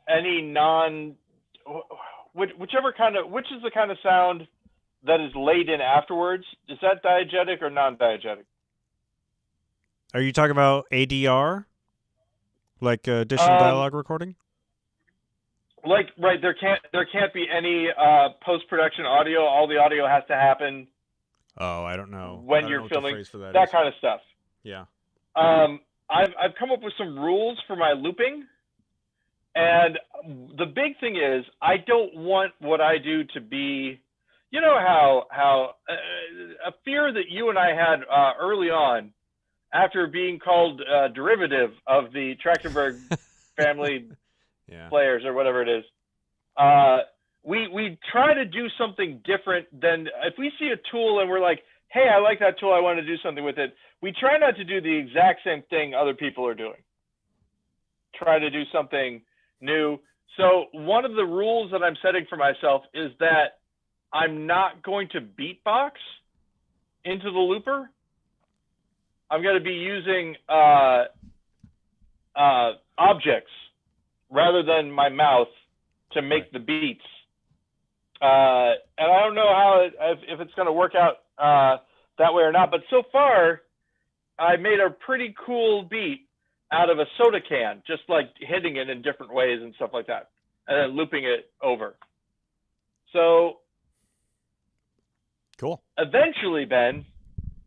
any which is the kind of sound that is laid in afterwards. Is that diegetic or non-diegetic? Are you talking about ADR? Like additional dialogue recording? Like, right, there can't be any post-production audio. All the audio has to happen. Oh, I don't know. When you're filming, that kind of stuff. Yeah. I've come up with some rules for my looping, And the big thing is, I don't want what I do to be, you know, how a fear that you and I had early on, after being called derivative of the Trachtenberg family players or whatever it is. We try to do something different than if we see a tool and we're like, hey, I like that tool, I want to do something with it. We try not to do the exact same thing other people are doing. Try to do something new. So one of the rules that I'm setting for myself is that I'm not going to beatbox into the looper. I'm going to be using objects rather than my mouth to make the beats. And I don't know how if it's going to work out that way or not, but so far I made a pretty cool beat out of a soda can, just like hitting it in different ways and stuff like that, and then looping it over. So cool. Eventually, Ben,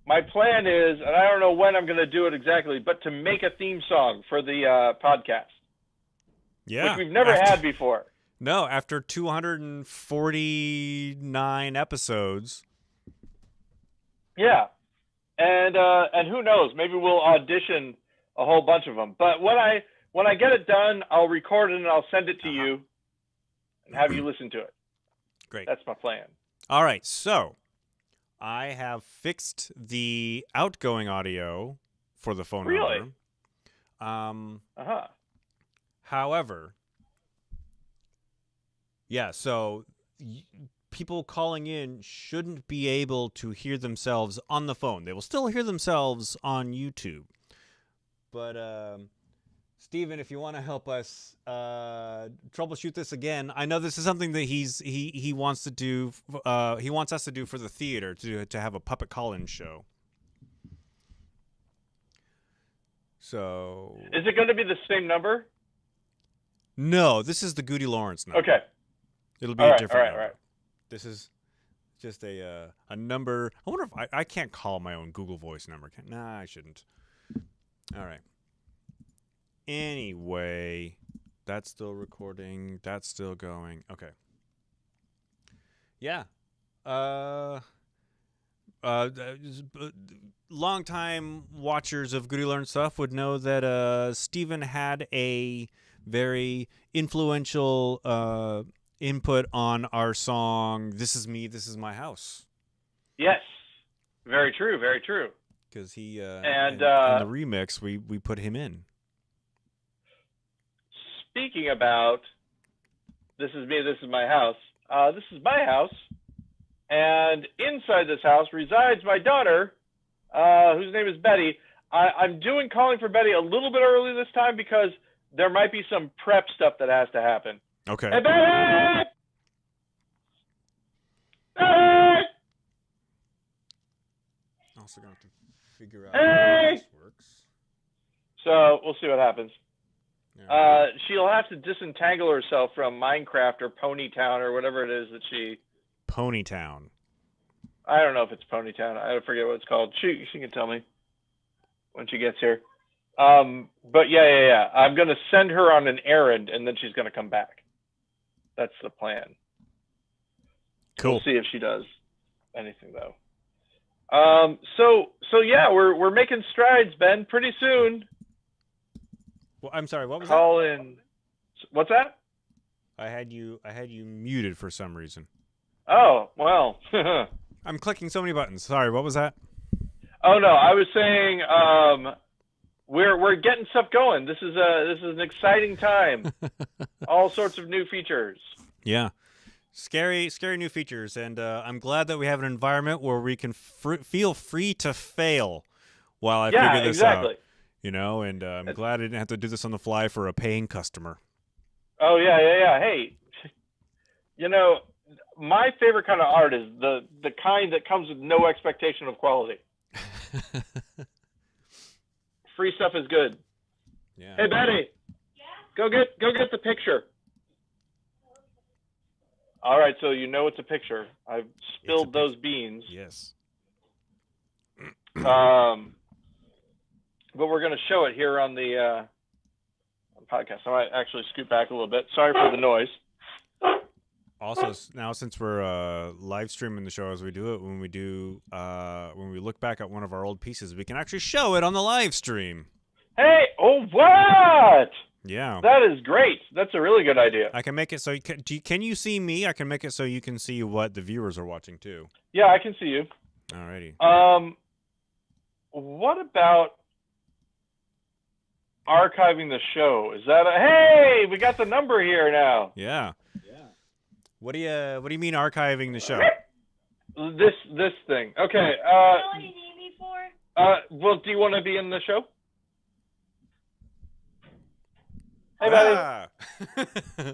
my plan is, and I don't know when I'm going to do it exactly, but to make a theme song for the podcast. Yeah. Which we've never had before. No, after 249 episodes. Yeah. And who knows, maybe we'll audition a whole bunch of them. But when I get it done, I'll record it and I'll send it to you and have you listen to it. Great. That's my plan. All right. So I have fixed the outgoing audio for the phone number. However, yeah, so people calling in shouldn't be able to hear themselves on the phone. They will still hear themselves on YouTube. But, Steven, if you want to help us troubleshoot this again, I know this is something that he wants to do. He wants us to do for the theater, to have a puppet call-in show. So, is it going to be the same number? No, this is the GudeLaurance number. Okay. It'll be a different number. All right. This is just a number. I wonder if I can't call my own Google Voice number. Nah, I shouldn't. All right. Anyway, that's still recording. That's still going. Okay. Yeah. Longtime watchers of GudeLaurance stuff would know that Steven had a very influential input on our song "This Is Me, This Is My House." Yes, very true, very true. Because he and in the remix we put him in. Speaking about "This Is Me, This Is My House," this is my house, and inside this house resides my daughter, whose name is Betty. I'm doing calling for Betty a little bit early this time because there might be some prep stuff that has to happen. Okay. Hey, Betty! Betty! Also gonna have to figure out how this works. So we'll see what happens. Yeah. She'll have to disentangle herself from Minecraft or Ponytown or whatever it is that she... Ponytown. I don't know if it's Ponytown. I forget what it's called. She can tell me when she gets here. But yeah. I'm going to send her on an errand, and then she's going to come back. That's the plan. Cool. We'll see if she does anything, though. So yeah, we're making strides, Ben. Pretty soon. Well, I'm sorry. What was Call that? in. What's that? I had you muted for some reason. Oh well. I'm clicking so many buttons. Sorry. What was that? Oh no, I was saying we're getting stuff going. This is an exciting time. All sorts of new features. Yeah. Scary new features, and I'm glad that we have an environment where we can feel free to fail while I figure this out. You know, and I'm glad I didn't have to do this on the fly for a paying customer. Oh yeah. Hey, you know, my favorite kind of art is the kind that comes with no expectation of quality. Free stuff is good. Yeah. Hey Betty, go get the picture. All right, so you know it's a picture. I've spilled those beans. Yes. But we're going to show it here on the podcast. I might actually scoot back a little bit. Sorry for the noise. Also, now since we're live streaming the show as we do it, when we look back at one of our old pieces, we can actually show it on the live stream. Hey, oh what? Yeah. That is great. That's a really good idea. I can make it so can you see me? I can make it so you can see what the viewers are watching too. Yeah, I can see you. Alrighty. What about archiving the show? Is that hey, we got the number here now. Yeah. What do you mean archiving the show? This thing. Okay. What do you need me for? Well, do you want to be in the show? Hey, buddy.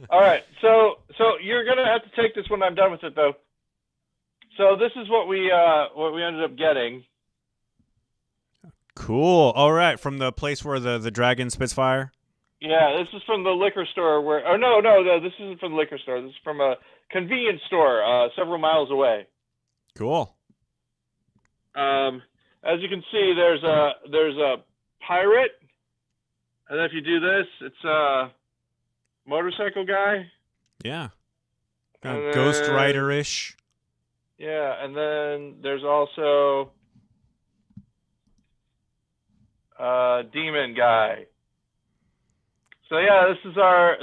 All right. So you're gonna have to take this when I'm done with it, though. So this is what we ended up getting. Cool. All right, from the place where the dragon spits fire. Yeah, this is from the liquor store where. Oh no, this isn't from the liquor store. This is from a convenience store several miles away. Cool. As you can see, there's a pirate, and then if you do this, it's a motorcycle guy. Yeah. Kind of Ghost Rider-ish. Yeah, and then there's also a demon guy. So yeah, this is our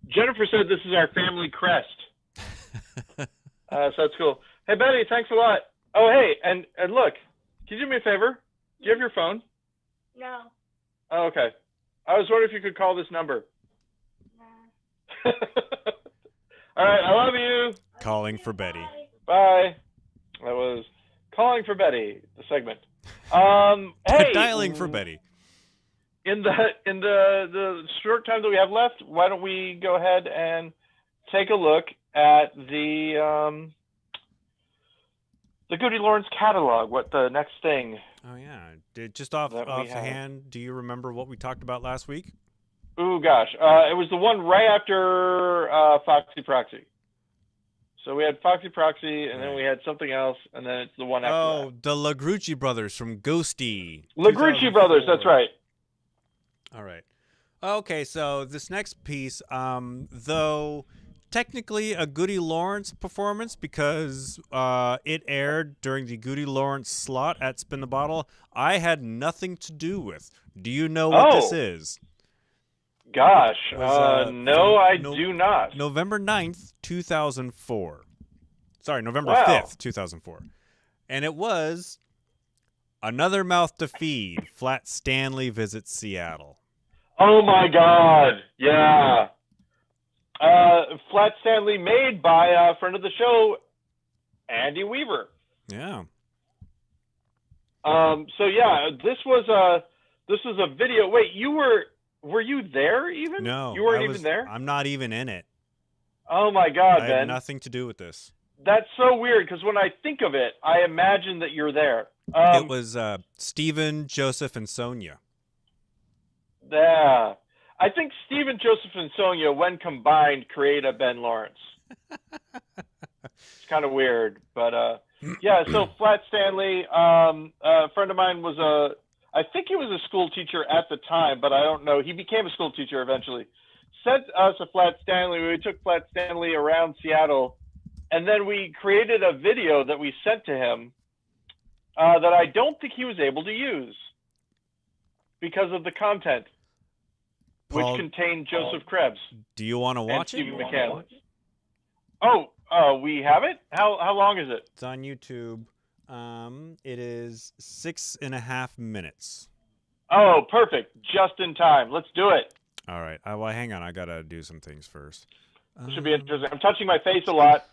Jennifer said this is our family crest. So that's cool. Hey Betty, thanks a lot. Oh hey, and look, can you do me a favor? Do you have your phone? No. Oh, okay. I was wondering if you could call this number. No. All right, I love you. Calling for Betty. Bye. That was Calling for Betty, the segment. Hey, Dialing for Betty. In the short time that we have left, why don't we go ahead and take a look at the GudeLaurance catalog? What the next thing? Oh yeah, just off the hand, do you remember what we talked about last week? Ooh gosh, it was the one right after Foxy Proxy. So we had Foxy Proxy, and then we had something else, and then it's the one after that. Oh, the LaGrucci brothers from Ghosty. LaGrucci brothers, that's right. All right. Okay, so this next piece, though technically a GudeLaurance performance because it aired during the GudeLaurance slot at Spin the Bottle, I had nothing to do with. Do you know what this is? Gosh, no, I do not. November 9th, 2004. Sorry, November 5th, 2004. And it was Another Mouth to Feed, Flat Stanley Visits Seattle. Oh my God, yeah. Flat Stanley made by a friend of the show, Andy Weaver. Yeah. So yeah, this was a video. Wait, were you there even? No. You weren't even there? I'm not even in it. Oh my God, Ben. I had nothing to do with this. That's so weird because when I think of it, I imagine that you're there. It was Steven, Joseph, and Sonia. Yeah. I think Steven, Joseph, and Sonia, when combined, create a Ben Lawrence. It's kind of weird, but yeah. So Flat Stanley, a friend of mine was I think he was a school teacher at the time, but I don't know. He became a school teacher eventually. Sent us a Flat Stanley. We took Flat Stanley around Seattle, and then we created a video that we sent to him that I don't think he was able to use because of the content, which contained Joseph Krebs. Do you want to watch it? Stephen McCann. Oh, we have it? How long is it? It's on YouTube. It is 6.5 minutes. Oh, perfect. Just in time. Let's do it. All right. Well, hang on. I got to do some things first. This should be interesting. I'm touching my face a lot.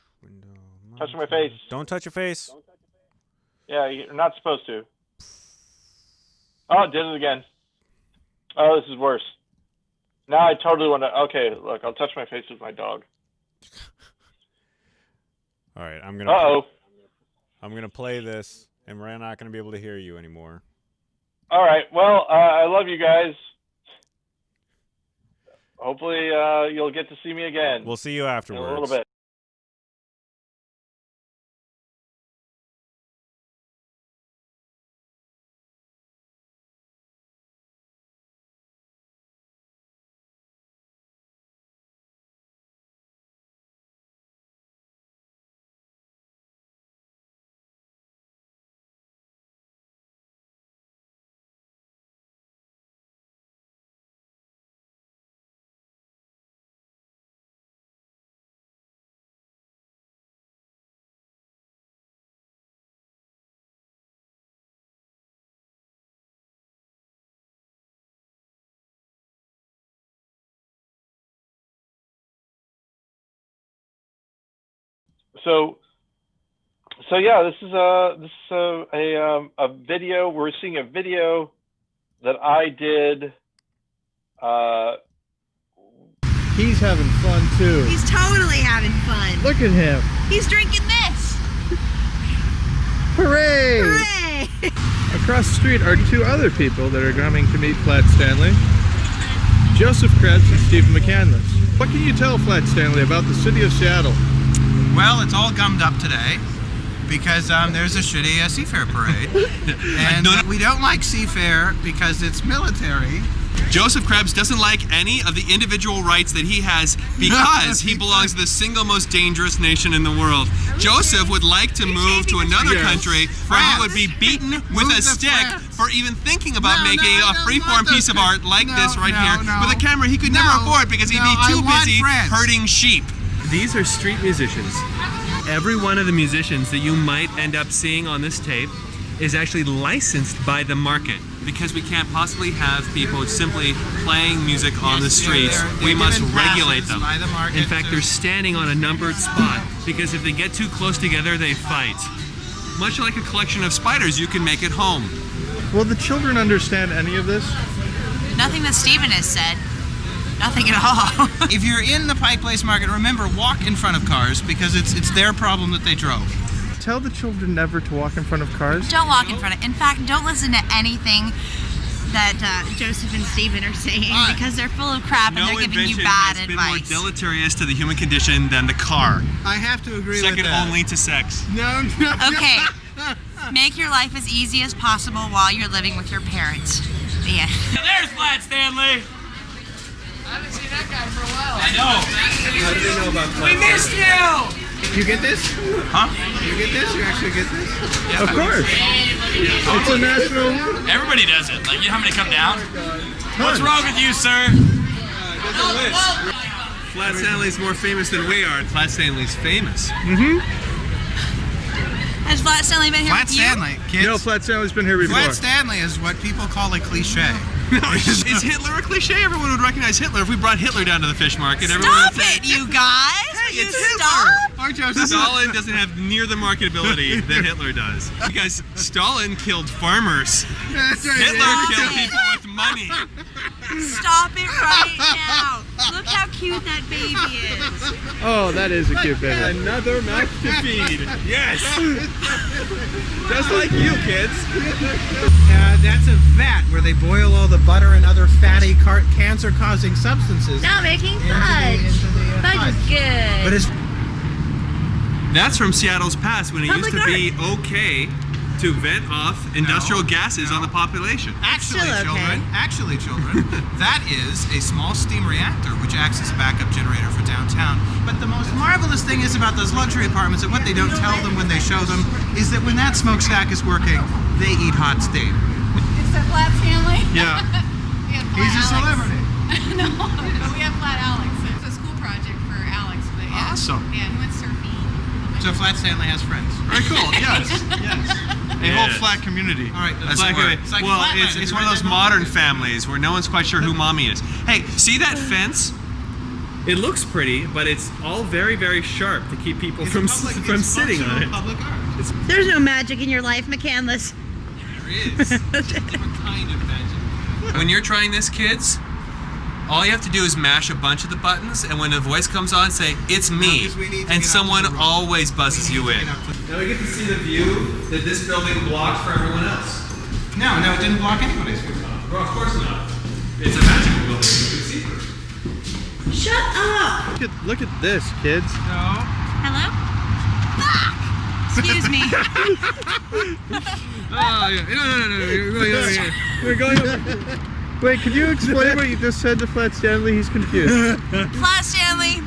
Touching my face. Don't touch your face. Yeah, you're not supposed to. Oh, it did it again. Oh, this is worse. Now I totally want to... Okay, look. I'll touch my face with my dog. All right. I'm going to play this, and we're not going to be able to hear you anymore. All right. Well, I love you guys. Hopefully, you'll get to see me again. We'll see you afterwards. In a little bit. So yeah, this is a video. We're seeing a video that I did. He's having fun too. He's totally having fun. Look at him. He's drinking this. Hooray! Hooray! Across the street are two other people that are coming to meet Flat Stanley. Joseph Krebs and Stephen McCandless. What can you tell Flat Stanley about the city of Seattle? Well, it's all gummed up today because there's a shitty seafair parade. And we don't like seafair because it's military. Joseph Krebs doesn't like any of the individual rights that he has because he belongs to the single most dangerous nation in the world. Joseph would like to move to another country where he would be beaten with a stick for even thinking about making a freeform piece of art like this right here with a camera he could never afford because he'd be too busy herding sheep. These are street musicians. Every one of the musicians that you might end up seeing on this tape is actually licensed by the market. Because we can't possibly have people simply playing music on the streets, we must regulate them. In fact, they're standing on a numbered spot because if they get too close together, they fight. Much like a collection of spiders you can make at home. Will the children understand any of this? Nothing that Stephen has said. Nothing at all. If you're in the Pike Place Market, remember, walk in front of cars because it's their problem that they drove. Tell the children never to walk in front of cars. Don't walk in front of. In fact, don't listen to anything that Joseph and Stephen are saying because they're full of crap and they're giving you bad advice. No invention has been more deleterious to the human condition than the car. I have to agree with that. Second only to sex. No. Okay. Make your life as easy as possible while you're living with your parents. Yeah. There's Flat Stanley. I haven't seen that guy for a while. I know. How do they know about that? We missed you! You get this? Huh? You get this? You actually get this? Yeah, of course. It's a national. Everybody does it. Like, you know how many come down? What's wrong with you, sir? Flat Stanley's more famous than we are, and Flat Stanley's famous. Mm-hmm. Has Flat Stanley been here Flat with you? Stanley, kids. No, Flat Stanley's been here before. Flat Stanley is what people call a cliche. No, is Hitler a cliche? Everyone would recognize Hitler. If we brought Hitler down to the fish market, everyone Stop would say, it, you guys! Hey, it's Stop! Hitler! Stalin doesn't have near the marketability that Hitler does. Because Stalin killed farmers. Hitler killed people with money. Stop it right now! Look how cute that baby is. Oh, that is a cute baby. Another mouth to feed. Yes. Just like you, kids. That's a vat where they boil all the butter and other fatty cancer-causing substances. Now making fudge. Fudge is good. But it's That's from Seattle's past when it used to be okay to vent off industrial gases on the population. Actually, children, that is a small steam reactor which acts as a backup generator for downtown. But the most marvelous thing is about those luxury apartments, and what they don't tell them when they show them, is that when that smokestack is working, they eat hot steam. It's a Flat Stanley? Yeah. He's a celebrity. No, we have Flat Alex. It's a school project for Alex. But yeah. Awesome. Yeah, he went surfing. So Flat Stanley has friends. Very cool. Yes. A whole flat community. All right, That's like it's one of those modern families where no one's quite sure who mommy is. Hey, see that fence? It looks pretty, but it's all very, very sharp to keep people from sitting on it. Public art. There's no magic in your life, McCandless. There is. Different kind of magic. When you're trying this, kids, all you have to do is mash a bunch of the buttons, and when the voice comes on, say, "It's me," and someone always buzzes you in. Now we get to see the view that this building blocked for everyone else. No, it didn't block anybody's view. Well, of course not. It's a magical building. You can see through. Shut up! Look at this, kids. No. Hello? Fuck! Excuse me. Oh, yeah. No. You're going over here. We're going over. Wait, could you explain what you just said to Flat Stanley? He's confused. Flat Stanley,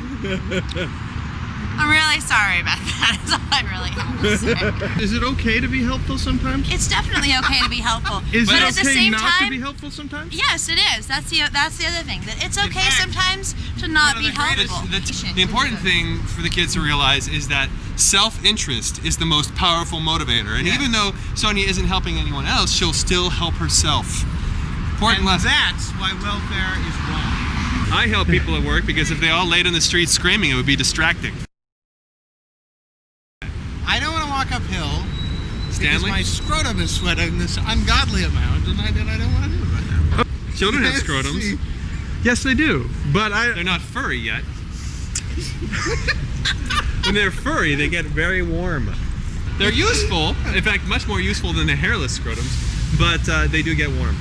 I'm really sorry about that. That's all I really have to say. Is it okay to be helpful sometimes? It's definitely okay to be helpful. Is but it at okay the same not time, to be helpful sometimes? Yes, it is. That's the other thing. That it's okay sometimes to not be helpful. The important thing for the kids to realize is that self-interest is the most powerful motivator. And even though Sonia isn't helping anyone else, she'll still help herself. And that's why welfare is wrong. I help people at work because if they all laid on the street screaming, it would be distracting. pill because Stanley? my scrotum is sweating this ungodly amount, and I don't want to do it right now. Children have scrotums. Yes, they do. But They're not furry yet. When they're furry, they get very warm. They're useful. In fact, much more useful than the hairless scrotums. But they do get warm.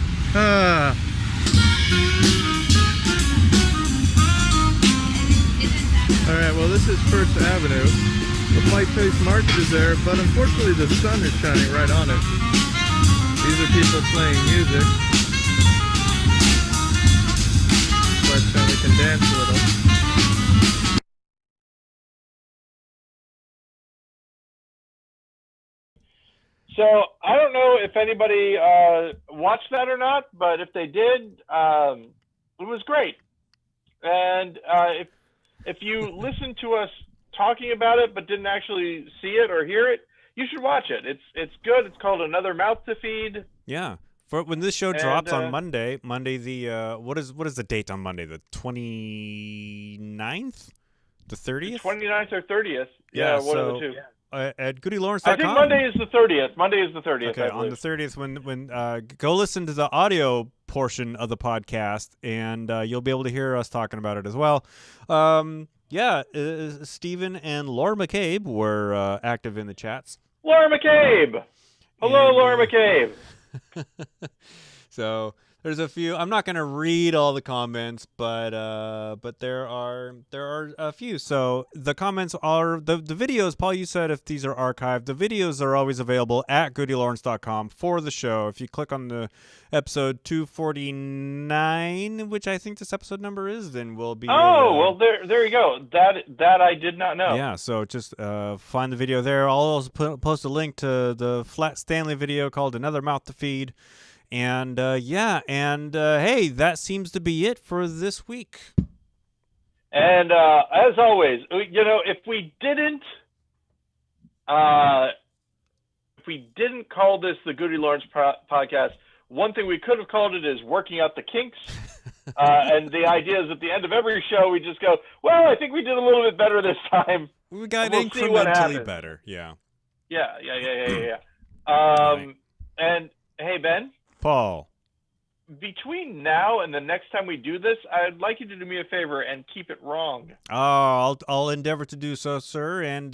All right, well, this is First Avenue. The White Face Market is there, but unfortunately the sun is shining right on it. These are people playing music. But we can dance a little. So I don't know if anybody watched that or not, but if they did, it was great. And if you listen to us talking about it but didn't actually see it or hear it, you should watch it. It's good. It's called Another Mouth to Feed. Yeah. For when this show drops on Monday the what is the date on Monday? The 29th? The 30th? 29th or 30th. Yeah, one of the two. At GudeLaurance.com. I think Monday is the 30th. Monday is the 30th. Okay, on the 30th, when go listen to the audio portion of the podcast, and you'll be able to hear us talking about it as well. Stephen and Laura McCabe were active in the chats. Laura McCabe. Hello, Laura McCabe. So there's a few. I'm not going to read all the comments, but there are a few. So the comments are the videos. Paul, you said if these are archived, the videos are always available at GudeLaurance.com for the show. If you click on the episode 249, which I think this episode number is, then we'll be. Oh, well, there you go. That I did not know. Yeah, so just find the video there. I'll also post a link to the Flat Stanley video called "Another Mouth to Feed." And hey, that seems to be it for this week. And as always, if we didn't call this the GudeLaurance podcast, one thing we could have called it is Working Out the Kinks. And the idea is at the end of every show, we just go, well, I think we did a little bit better this time. We got incrementally better. Yeah. Yeah. Right. And hey, Ben. Paul. Between now and the next time we do this, I'd like you to do me a favor and keep it wrong. I'll endeavor to do so, sir. And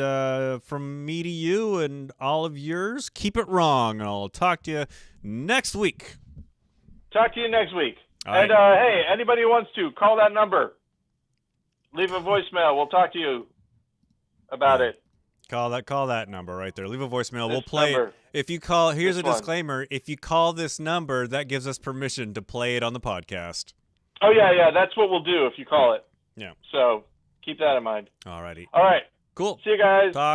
from me to you and all of yours, keep it wrong. And I'll talk to you next week. Talk to you next week. All and right. hey, anybody who wants to, call that number. Leave a voicemail. We'll talk to you about it. Call that number right there. Leave a voicemail. We'll This play number. it. If you call, here's This a one. disclaimer. If you call this number, that gives us permission to play it on the podcast. Oh, yeah. That's what we'll do if you call it. Yeah. So keep that in mind. Alrighty. All right. Cool. See you guys. Talk